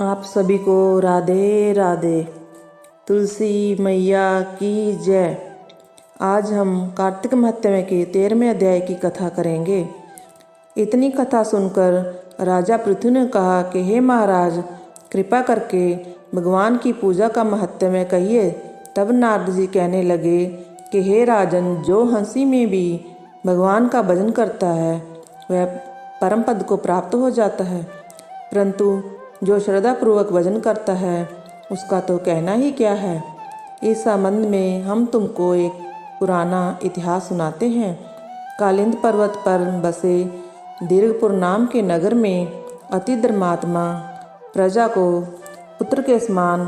आप सभी को राधे राधे। तुलसी मैया की जय। आज हम कार्तिक महात्म्य के 13वें अध्याय की कथा करेंगे। इतनी कथा सुनकर राजा पृथु ने कहा कि हे महाराज, कृपा करके भगवान की पूजा का महात्म्य कहिए। तब नारद जी कहने लगे कि हे राजन, जो हंसी में भी भगवान का भजन करता है वह परम पद को प्राप्त हो जाता है, परंतु जो श्रद्धापूर्वक भजन करता है उसका तो कहना ही क्या है। इस संबंध में हम तुमको एक पुराना इतिहास सुनाते हैं। कालिंद पर्वत पर बसे दीर्घपुर नाम के नगर में अति धर्मात्मा, प्रजा को पुत्र के समान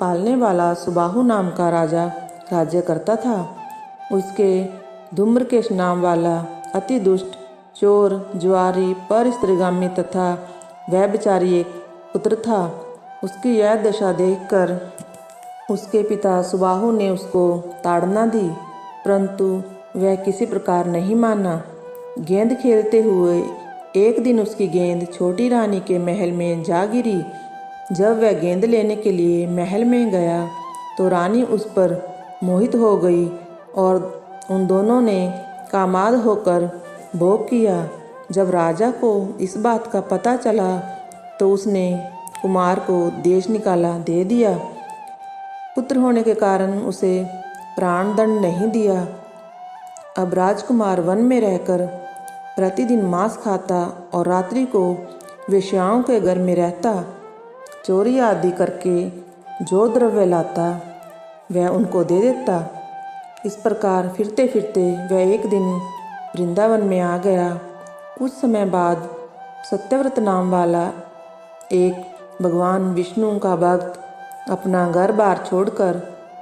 पालने वाला सुबाहु नाम का राजा राज्य करता था। उसके धूम्रकेश नाम वाला अति दुष्ट, चोर, जुआरी, पर स्त्रीगामी तथा व्यभिचारी एक पुत्र था। उसकी यह दशा देखकर उसके पिता सुबाहु ने उसको ताड़ना दी, परंतु वह किसी प्रकार नहीं माना। गेंद खेलते हुए एक दिन उसकी गेंद छोटी रानी के महल में जा गिरी। जब वह गेंद लेने के लिए महल में गया तो रानी उस पर मोहित हो गई और उन दोनों ने कामाद होकर भोग किया। जब राजा को इस बात का पता चला तो उसने कुमार को देश निकाला दे दिया। पुत्र होने के कारण उसे प्राण दंड नहीं दिया। अब राजकुमार वन में रहकर प्रतिदिन मांस खाता और रात्रि को वेश्याओं के घर में रहता। चोरी आदि करके जो द्रव्य लाता वह उनको दे देता। इस प्रकार फिरते फिरते वह एक दिन वृंदावन में आ गया। कुछ समय बाद सत्यव्रत नाम वाला एक भगवान विष्णु का भक्त अपना घर बार छोड़कर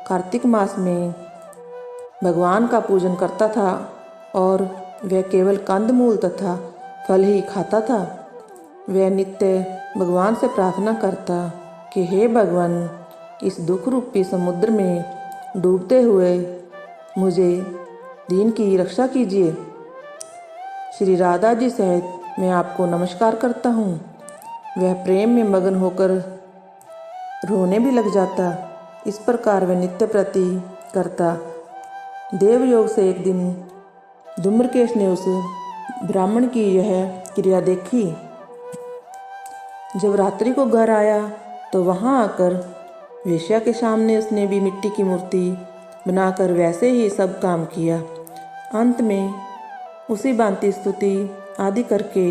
कार्तिक मास में भगवान का पूजन करता था और वह केवल कंदमूल तथा फल ही खाता था। वह नित्य भगवान से प्रार्थना करता कि हे भगवान, इस दुख रूपी समुद्र में डूबते हुए मुझे दीन की रक्षा कीजिए। श्री राधा जी सहित मैं आपको नमस्कार करता हूँ। वह प्रेम में मगन होकर रोने भी लग जाता। इस प्रकार वह नित्य प्रति करता। देवयोग से एक दिन धूम्रकेश ने उस ब्राह्मण की यह क्रिया देखी। जब रात्रि को घर आया तो वहां आकर वेश्या के सामने उसने भी मिट्टी की मूर्ति बनाकर वैसे ही सब काम किया। अंत में उसी भांति स्तुति आदि करके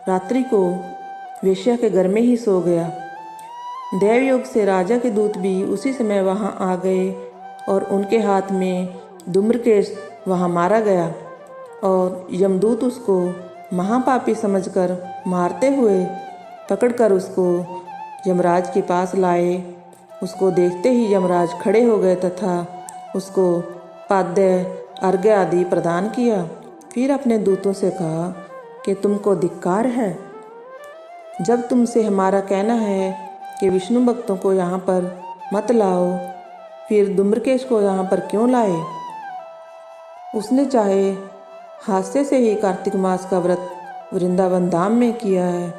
रात्रि को वेश्या के घर में ही सो गया। देवयोग से राजा के दूत भी उसी समय वहां आ गए और उनके हाथ में धूम्रकेश वहां मारा गया और यमदूत उसको महापापी समझकर मारते हुए पकड़कर उसको यमराज के पास लाए। उसको देखते ही यमराज खड़े हो गए तथा उसको पाद्य अर्घ्य आदि प्रदान किया। फिर अपने दूतों से कहा कि तुमको धिक्कार है। जब तुमसे हमारा कहना है कि विष्णु भक्तों को यहाँ पर मत लाओ, फिर धूम्रकेश को यहाँ पर क्यों लाए? उसने चाहे हास्य से ही कार्तिक मास का व्रत वृंदावन धाम में किया है,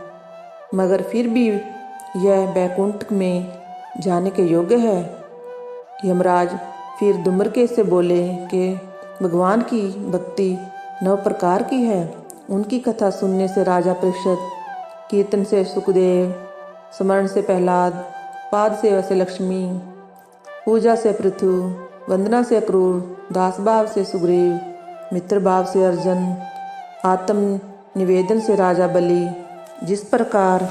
मगर फिर भी यह बैकुंठ में जाने के योग्य है। यमराज फिर धूम्रकेश से बोले कि भगवान की भक्ति 9 प्रकार की है। उनकी कथा सुनने से राजा परीक्षित, कीर्तन से सुखदेव, स्मरण से प्रहलाद, पाद सेवा से लक्ष्मी, पूजा से पृथु, वंदना से अक्रूर, दास भाव से सुग्रीव, मित्र भाव से अर्जुन, आत्म निवेदन से राजा बलि, जिस प्रकार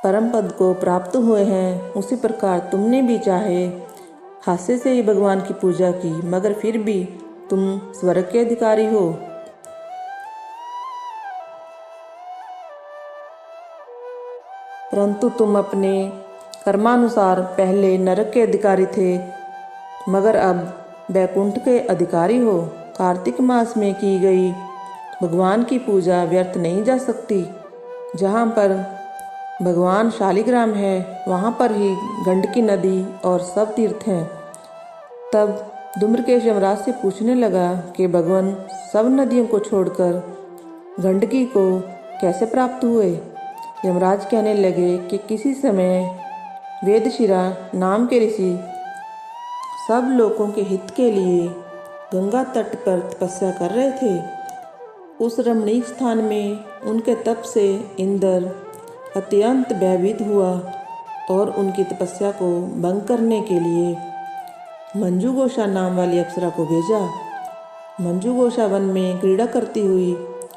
परम पद को प्राप्त हुए हैं उसी प्रकार तुमने भी चाहे हास्य से ही भगवान की पूजा की, मगर फिर भी तुम स्वर्ग के अधिकारी हो। परंतु तुम अपने कर्मानुसार पहले नरक के अधिकारी थे, मगर अब बैकुंठ के अधिकारी हो। कार्तिक मास में की गई भगवान की पूजा व्यर्थ नहीं जा सकती। जहाँ पर भगवान शालिग्राम है वहाँ पर ही गंडकी नदी और सब तीर्थ हैं। तब धूम्रकेश यमराज से पूछने लगा कि भगवान सब नदियों को छोड़कर गंडकी को कैसे प्राप्त हुए? यमराज कहने लगे कि किसी समय वेदशिरा नाम के ऋषि सब लोगों के हित के लिए गंगा तट पर तपस्या कर रहे थे। उस रमणीक स्थान में उनके तप से इंद्र अत्यंत भयभीत हुआ और उनकी तपस्या को भंग करने के लिए मंजूघोषा नाम वाली अप्सरा को भेजा। मंजूघोषा वन में क्रीड़ा करती हुई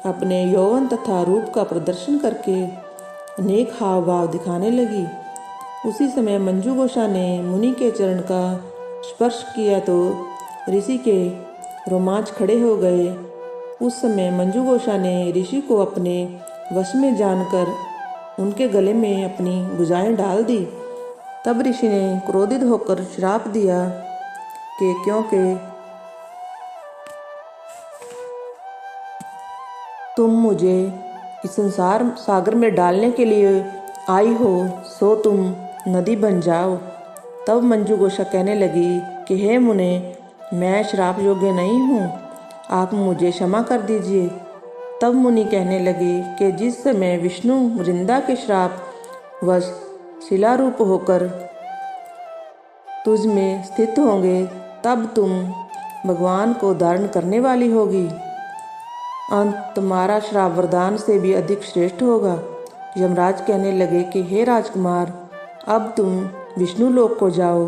अपने यौवन तथा रूप का प्रदर्शन करके अनेक हाव भाव दिखाने लगी। उसी समय मंजूघोषा ने मुनि के चरण का स्पर्श किया तो ऋषि के रोमांच खड़े हो गए। उस समय मंजूघोषा ने ऋषि को अपने वश में जानकर उनके गले में अपनी भुजाएं डाल दी। तब ऋषि ने क्रोधित होकर श्राप दिया कि क्योंकि तुम मुझे इस संसार सागर में डालने के लिए आई हो, सो तुम नदी बन जाओ। तब मंजूघोषा कहने लगी कि हे मुने, मैं श्राप योग्य नहीं हूँ, आप मुझे क्षमा कर दीजिए। तब मुनि कहने लगे कि जिस समय विष्णु वृंदा के श्राप वश शिलारूप होकर तुझ में स्थित होंगे, तब तुम भगवान को धारण करने वाली होगी। अंत तुम्हारा श्राप वरदान से भी अधिक श्रेष्ठ होगा। यमराज कहने लगे कि हे राजकुमार, अब तुम विष्णु लोक को जाओ।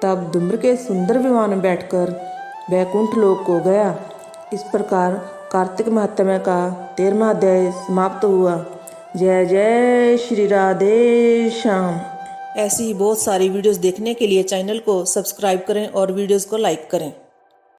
तब धूम्र के सुंदर विमान में बैठकर वैकुंठ लोक को गया। इस प्रकार कार्तिक महात्म्य का 13वां अध्याय समाप्त हुआ। जय जय श्री राधे श्याम। ऐसी ही बहुत सारी वीडियोस देखने के लिए चैनल को सब्सक्राइब करें और वीडियोस को लाइक करें।